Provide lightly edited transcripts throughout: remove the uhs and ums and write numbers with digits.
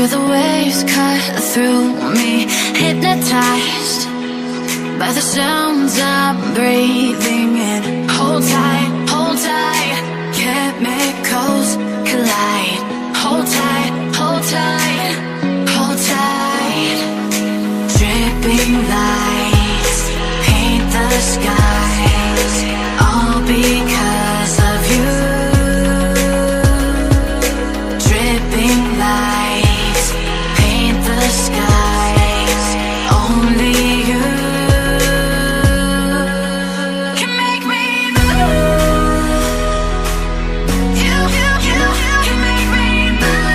where the waves cut through me, hypnotized by the sounds I'm breathing in. Hold tight, chemicals collide. Hold tight, hold tight, hold tight. Dripping lights paint the skies, all because of you. Dripping lights paint the skies, only you can make me move. You can make me move.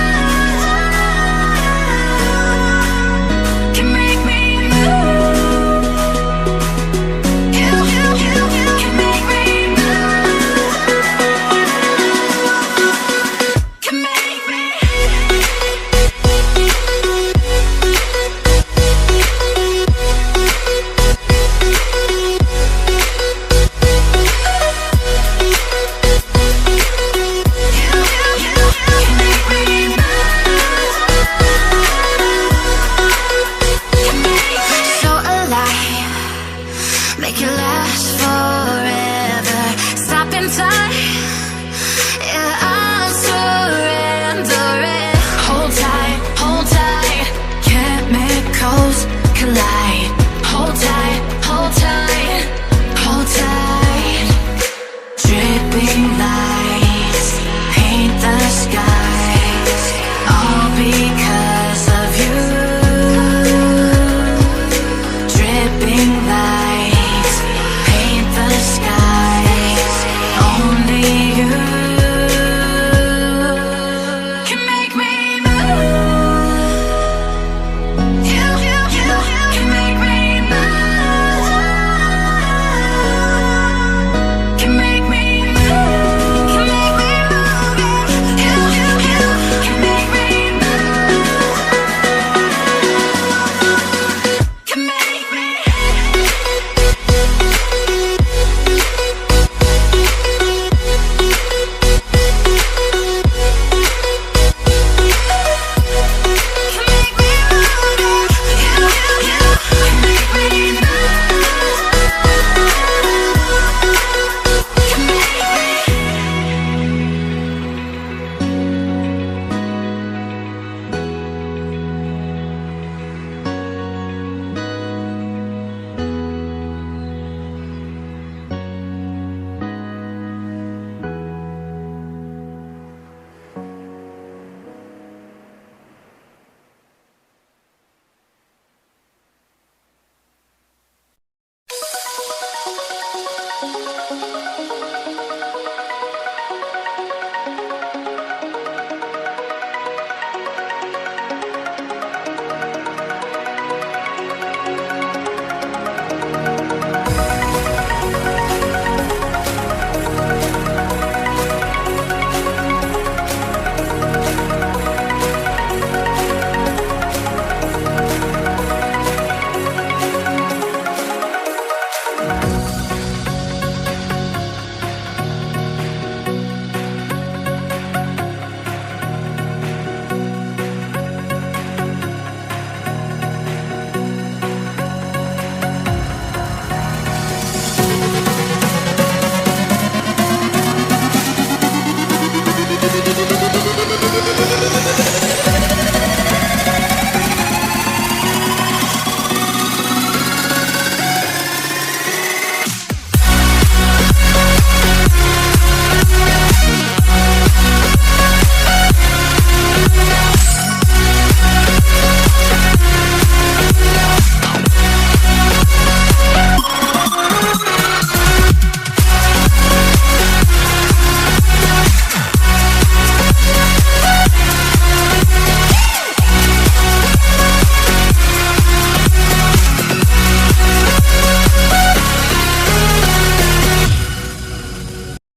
Can make me move. You can make me move. Can make me. So alive, make it last forever. Stop in time, yeah, I'm surrendering. Hold tight, chemicals